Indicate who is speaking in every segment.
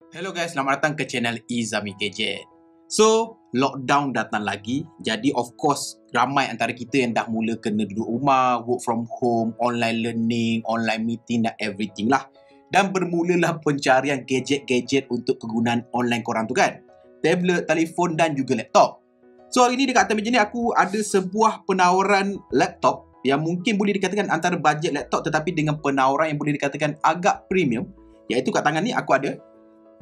Speaker 1: Hello guys, selamat datang ke channel Izami Gadget. So, lockdown datang lagi. Jadi of course, ramai antara kita yang dah mula kena duduk rumah, work from home, online learning, online meeting dan everything lah. Dan bermulalah pencarian gadget-gadget untuk kegunaan online korang tu kan. Tablet, telefon dan juga laptop. So, hari ni dekat atas meja ni aku ada sebuah penawaran laptop yang mungkin boleh dikatakan antara bajet laptop tetapi dengan penawaran yang boleh dikatakan agak premium. Iaitu kat tangan ni aku ada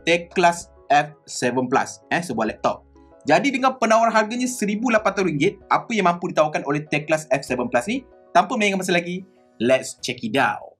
Speaker 1: Teclas F7 Plus, sebuah laptop. Jadi dengan penawaran harganya RM1,800, apa yang mampu ditawarkan oleh Teclas F7 Plus ni? Tanpa melengahkan masa lagi, let's check it out.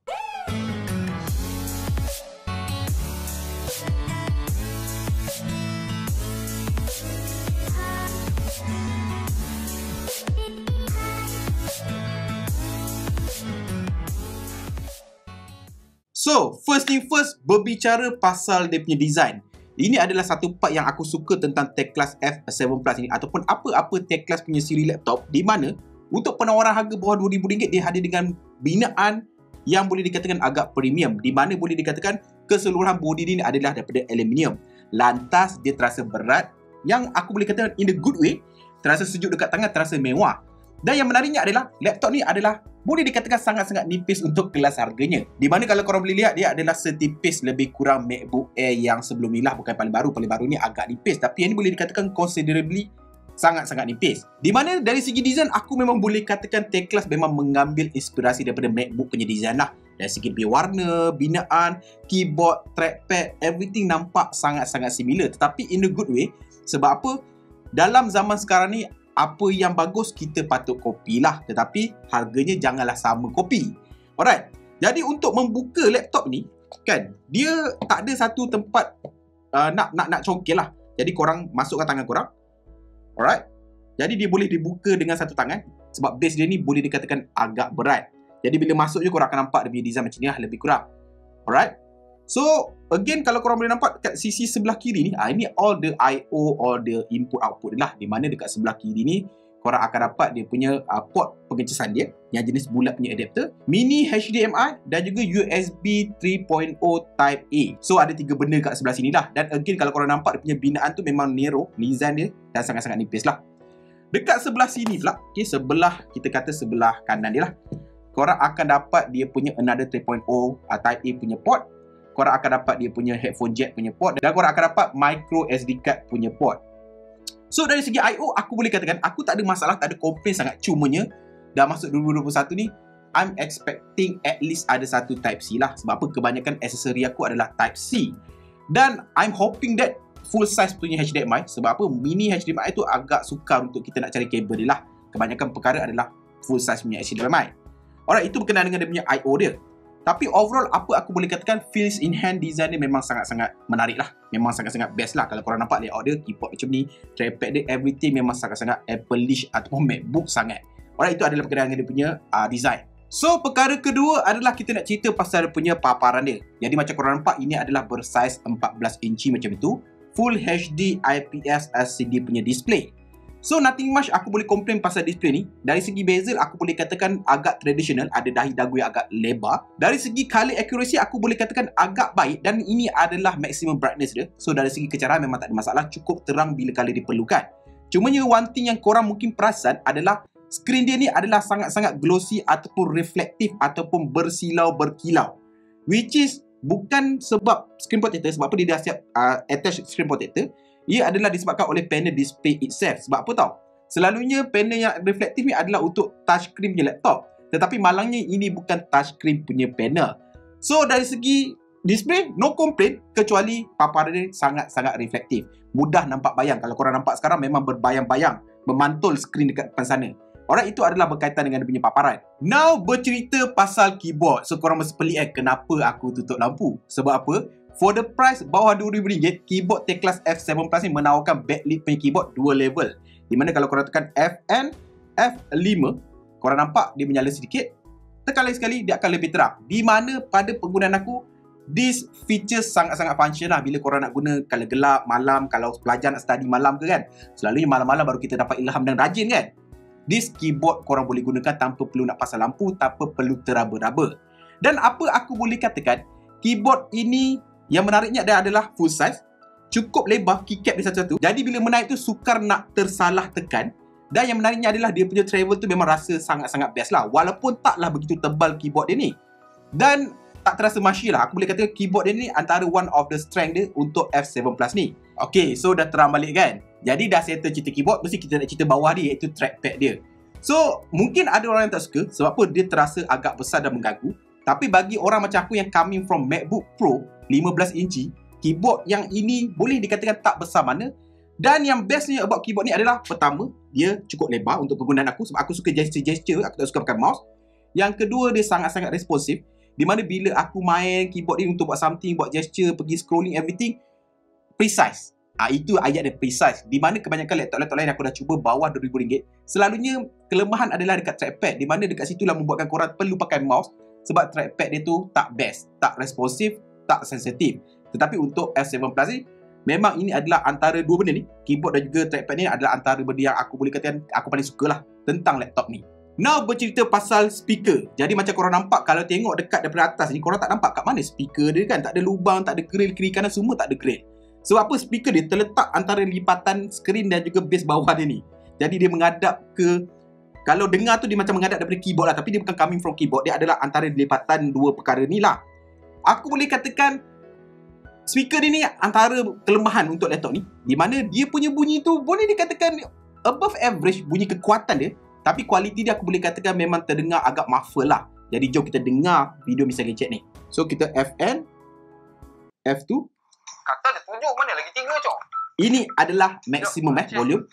Speaker 1: So, first thing first, berbicara pasal dia punya design. Ini adalah satu part yang aku suka tentang Teclas F7 Plus ini ataupun apa-apa Teclas punya siri laptop di mana untuk penawaran harga bawah RM2,000 dia hadir dengan binaan yang boleh dikatakan agak premium di mana boleh dikatakan keseluruhan body ini adalah daripada aluminium. Lantas dia terasa berat yang aku boleh katakan in the good way, terasa sejuk dekat tangan, terasa mewah. Dan yang menariknya adalah laptop ni adalah boleh dikatakan sangat-sangat nipis untuk kelas harganya. Di mana kalau korang boleh lihat, dia adalah setipis lebih kurang MacBook Air yang sebelum ni lah. Bukan paling baru. Paling baru ni agak nipis. Tapi yang ni boleh dikatakan considerably sangat-sangat nipis. Di mana dari segi design, aku memang boleh katakan Teclas memang mengambil inspirasi daripada MacBook punya design lah. Dari segi warna, binaan, keyboard, trackpad, everything nampak sangat-sangat similar. Tetapi in a good way. Sebab apa? Dalam zaman sekarang ni, apa yang bagus kita patut copy lah. Tetapi harganya janganlah sama copy. Alright. Jadi untuk membuka laptop ni kan, dia tak ada satu tempat nak congkel lah. Jadi korang masukkan tangan korang. Alright. Jadi dia boleh dibuka dengan satu tangan. Sebab base dia ni boleh dikatakan agak berat. Jadi bila masuk je korang akan nampak dia punya design macam ni lah, lebih kurang. Alright. So, again, kalau korang boleh nampak kat sisi sebelah kiri ni, ini all the I/O, all the input-output lah. Di mana dekat sebelah kiri ni, korang akan dapat dia punya port pengecasan dia, yang jenis bulat punya adapter, mini HDMI dan juga USB 3.0 Type A. So, ada 3 benda kat sebelah sini lah. Dan again, kalau korang nampak dia punya binaan tu memang narrow, design dia, dan sangat-sangat nipis lah. Dekat sebelah sini pula, okay, sebelah, kita kata sebelah kanan dia lah, korang akan dapat dia punya another 3.0 Type A punya port. Korang akan dapat dia punya headphone jack punya port dan korang akan dapat micro SD card punya port. So dari segi I/O, aku boleh katakan aku tak ada masalah, tak ada komplain sangat. Cumanya dah masuk 2021 ni, I'm expecting at least ada satu Type C lah. Sebab apa? Kebanyakan aksesori aku adalah Type C. Dan I'm hoping that full size punya HDMI. Sebab apa? Mini HDMI tu agak sukar untuk kita nak cari kabel dia lah. Kebanyakan perkara adalah full size punya HDMI. Alright, itu berkenaan dengan dia punya I/O dia. Tapi overall, apa aku boleh katakan, feels in hand design dia memang sangat-sangat menarik lah. Memang sangat-sangat best lah. Kalau korang nampak layout dia, keyboard macam ni, trackpad dia, everything memang sangat-sangat Apple-ish ataupun MacBook sangat. Alright, itu adalah berkenaan dengan dia punya design. So, perkara kedua adalah kita nak cerita pasal dia punya paparan dia. Jadi macam korang nampak, ini adalah bersaiz 14 inci macam itu. Full HD IPS LCD punya display. So, nothing much aku boleh komplain pasal display ni. Dari segi bezel, aku boleh katakan agak traditional. Ada dahi dagu yang agak lebar. Dari segi color accuracy, aku boleh katakan agak baik. Dan ini adalah maximum brightness dia. So, dari segi kecerahan memang tak ada masalah. Cukup terang bila kala diperlukan. Cumanya one thing yang korang mungkin perasan adalah skrin dia ni adalah sangat-sangat glossy ataupun reflektif ataupun bersilau berkilau. Which is bukan sebab screen protector. Sebab apa dia dah siap attach screen protector. Ia adalah disebabkan oleh panel display itself. Sebab apa tau? Selalunya panel yang reflektif ni adalah untuk touchscreen punya laptop. Tetapi malangnya ini bukan touchscreen punya panel. So dari segi display, no complaint. Kecuali paparan dia sangat-sangat reflektif. Mudah nampak bayang. Kalau korang nampak sekarang memang berbayang-bayang. Memantul skrin dekat depan sana. Alright, itu adalah berkaitan dengan dia punya paparan. Now bercerita pasal keyboard. So korang mesti pelik kenapa aku tutup lampu. Sebab apa? For the price bawah RM2,000, keyboard Teclas F7 Plus ni menawarkan backlit punya keyboard 2 level. Di mana kalau korang tekan Fn, F5, korang nampak dia menyala sedikit. Tekan lagi sekali, dia akan lebih terang. Di mana pada penggunaan aku, this feature sangat-sangat function lah. Bila korang nak guna kalau gelap, malam, kalau pelajar nak study malam ke kan. Selalunya malam-malam baru kita dapat ilham dan rajin kan. This keyboard korang boleh gunakan tanpa perlu nak pasang lampu, tanpa perlu teraba-raba. Dan apa aku boleh katakan, keyboard ini Yang menariknya dia adalah full size, cukup lebar keycap dia satu-satu. Jadi bila menaik tu sukar nak tersalah tekan. Dan yang menariknya adalah dia punya travel tu memang rasa sangat-sangat best lah. Walaupun taklah begitu tebal keyboard dia ni. Dan tak terasa mushy lah. Aku boleh kata keyboard dia ni antara one of the strength dia untuk F7 Plus ni. Okay, so dah terang balik kan. Jadi dah settle cerita keyboard, mesti kita nak cerita bawah dia, iaitu trackpad dia. So, mungkin ada orang yang tak suka sebab apa dia terasa agak besar dan mengganggu. Tapi bagi orang macam aku yang coming from MacBook Pro 15 inci, keyboard yang ini boleh dikatakan tak besar mana. Dan yang bestnya about keyboard ni adalah, pertama, dia cukup lebar untuk penggunaan aku sebab aku suka gesture-gesture, aku tak suka pakai mouse. Yang kedua, dia sangat-sangat responsif, di mana bila aku main keyboard ni untuk buat something, buat gesture, pergi scrolling, everything, precise. Itu ayat dia, precise. Di mana kebanyakan laptop-laptop lain aku dah cuba bawah RM2,000, selalunya kelemahan adalah dekat trackpad, di mana dekat situlah membuatkan korang perlu pakai mouse sebab trackpad dia tu tak best, tak responsif, tak sensitif. Tetapi untuk F7 Plus ni, memang ini adalah antara dua benda ni, keyboard dan juga trackpad ni adalah antara benda yang aku boleh katakan aku paling suka lah tentang laptop ni. Now bercerita pasal speaker. Jadi macam korang nampak, kalau tengok dekat daripada atas ni, korang tak nampak kat mana speaker dia kan. Tak ada lubang, tak ada grill kiri kanan, semua tak ada grill. Sebab apa? Speaker dia terletak antara lipatan skrin dan juga base bawah dia ni. Jadi dia menghadap ke, kalau dengar tu dia macam menghadap daripada keyboard lah, tapi dia bukan coming from keyboard. Dia adalah antara lipatan dua perkara ni lah. Aku boleh katakan speaker dia ni antara kelemahan untuk laptop ni, di mana dia punya bunyi tu boleh dikatakan above average bunyi kekuatan dia, tapi kualiti dia aku boleh katakan memang terdengar agak muffle lah. Jadi jom kita dengar video misal gadget ni. So kita FN, F2.
Speaker 2: Kata ada 7, mana lagi 3 cok?
Speaker 1: Ini adalah maximum volume.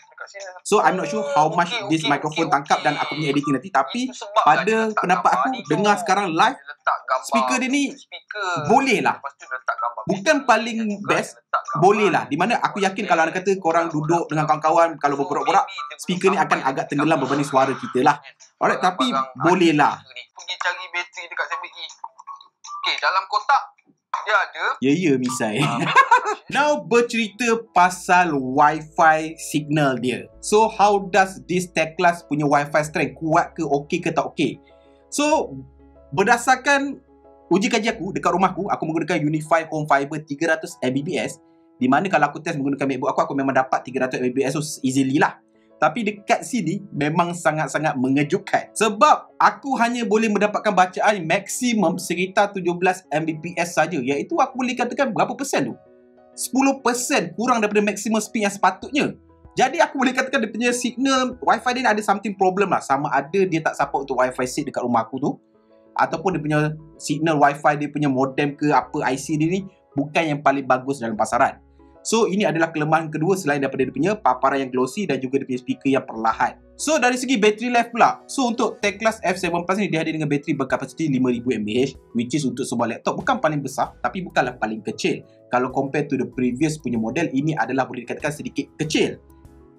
Speaker 1: So I'm not sure how much this microphone tangkap dan aku punya editing nanti, tapi pada pendapat aku dengar sekarang live, speaker dia ni boleh lah. Bukan paling best, boleh lah. Di mana aku yakin kalau anda kata korang duduk dengan kawan-kawan, kalau berborak-borak, speaker ni akan agak tenggelam berbanding suara kita lah. Alright, tapi boleh lah.
Speaker 2: Pergi cari bateri dekat 7E. Okay, dalam kotak dia ada.
Speaker 1: Ya, misai. Now bercerita pasal Wi-Fi signal dia. So how does this TechClass punya Wi-Fi strength? Kuat ke, okey ke tak okey? So berdasarkan uji kaji aku dekat rumahku, aku menggunakan Unify Home Fiber 300 Mbps. Di mana kalau aku test menggunakan MacBook aku memang dapat 300 Mbps, so easily lah. Tapi dekat sini memang sangat-sangat mengejutkan. Sebab aku hanya boleh mendapatkan bacaan maksimum sekitar 17 Mbps saja. Iaitu aku boleh katakan berapa persen tu? 10% kurang daripada maksimum speed yang sepatutnya. Jadi aku boleh katakan dia punya signal Wi-Fi dia ada something problem lah. Sama ada dia tak support untuk Wi-Fi 6 dekat rumah aku tu, ataupun dia punya signal Wi-Fi dia punya modem ke apa IC dia ni bukan yang paling bagus dalam pasaran. So ini adalah kelemahan kedua selain daripada dia punya paparan yang glossy dan juga dia punya speaker yang perlahan. So dari segi battery life pula, so untuk TechClass F7 Plus ni dia hadir dengan bateri berkapasiti 5000 mAh, which is untuk sebuah laptop bukan paling besar tapi bukanlah paling kecil. Kalau compare to the previous punya model, ini adalah boleh dikatakan sedikit kecil.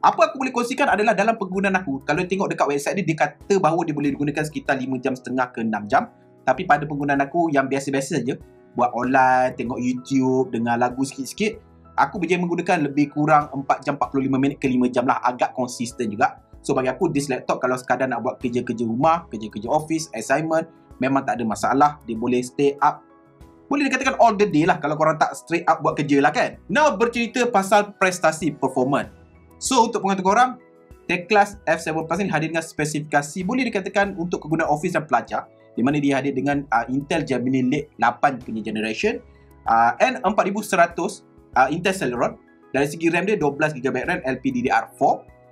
Speaker 1: Apa aku boleh kongsikan adalah dalam penggunaan aku, kalau tengok dekat website dia kata bahawa dia boleh digunakan sekitar 5 jam setengah ke 6 jam. Tapi pada penggunaan aku yang biasa-biasa saja, buat online, tengok YouTube, dengar lagu sikit-sikit, aku berjaya menggunakan lebih kurang 4 jam 45 minit ke 5 jam lah. Agak konsisten juga. So bagi aku, this laptop kalau sekadar nak buat kerja-kerja rumah, kerja-kerja office, assignment, memang tak ada masalah. Dia boleh stay up, boleh dikatakan all the day lah kalau korang tak straight up buat kerja lah kan. Now bercerita pasal prestasi performance. So untuk pengetahuan korang, TechClass F7 Plus ni hadir dengan spesifikasi boleh dikatakan untuk kegunaan office dan pelajar, di mana dia hadir dengan Intel Gemini Lake 8 punya generation, N4100 Intel Celeron. Dari segi RAM dia 12GB RAM LPDDR4.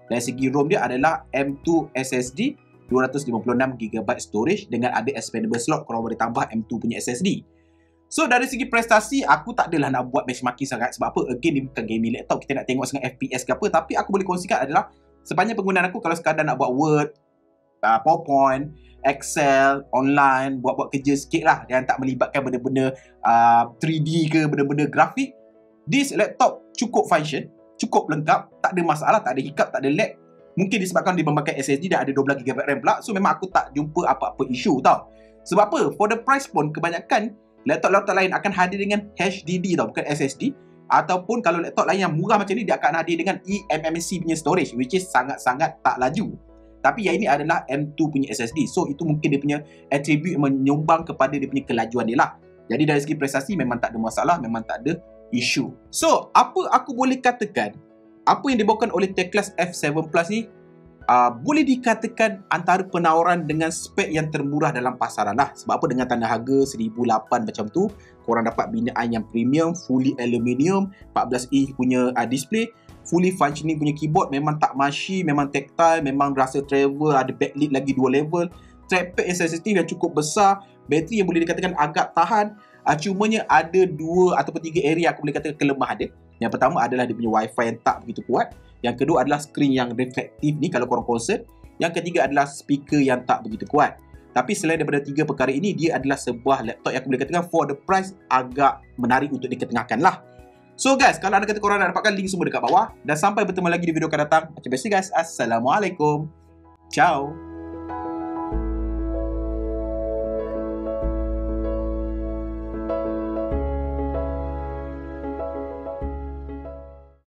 Speaker 1: Dari segi ROM dia adalah M2 SSD 256GB storage dengan ada expandable slot, korang boleh tambah M2 punya SSD. So dari segi prestasi, aku tak adalah nak buat benchmarking sangat. Sebab apa? Again, dia bukan gaming laptop, kita nak tengok sangat FPS ke apa. Tapi aku boleh kongsikan adalah sepanjang penggunaan aku, kalau sekadar nak buat Word, PowerPoint, Excel, online, buat-buat kerja sikit lah yang tak melibatkan benda-benda 3D ke benda-benda grafik, this laptop cukup function, cukup lengkap, tak ada masalah, tak ada hiccup, tak ada lag. Mungkin disebabkan dia memakai SSD dan ada 12GB RAM pula. So memang aku tak jumpa apa-apa isu tau. Sebab apa? For the price pun, kebanyakan laptop-laptop lain akan hadir dengan HDD tau, bukan SSD. Ataupun kalau laptop lain yang murah macam ni, dia akan hadir dengan eMMC punya storage, which is sangat-sangat tak laju. Tapi yang ini adalah M2 punya SSD. So itu mungkin dia punya attribute menyumbang kepada dia punya kelajuan dia lah. Jadi dari segi prestasi memang tak ada masalah, memang tak ada isu. So, apa aku boleh katakan, apa yang dibawakan oleh Teclas F7 Plus ni boleh dikatakan antara penawaran dengan spek yang termurah dalam pasaran lah. Sebab apa, dengan tanda harga 1,008 macam tu, korang dapat binaan yang premium, fully aluminium, 14 inch punya display, fully functioning punya keyboard, memang tak mushy, memang tactile, memang rasa travel, ada backlit lagi 2 level, trackpad yang sensitif yang cukup besar, bateri yang boleh dikatakan agak tahan. Cumanya ada 2 ataupun 3 area aku boleh katakan kelemahan dia. Yang pertama adalah dia punya wifi yang tak begitu kuat. Yang kedua adalah skrin yang reflektif ni kalau korang concern. Yang ketiga adalah speaker yang tak begitu kuat. Tapi selain daripada 3 perkara ini, dia adalah sebuah laptop yang aku boleh katakan for the price agak menarik untuk diketengahkan lah. So guys, kalau anda kata korang nak dapatkan link semua dekat bawah. Dan sampai bertemu lagi di video akan datang. Macam biasa guys, Assalamualaikum. Ciao.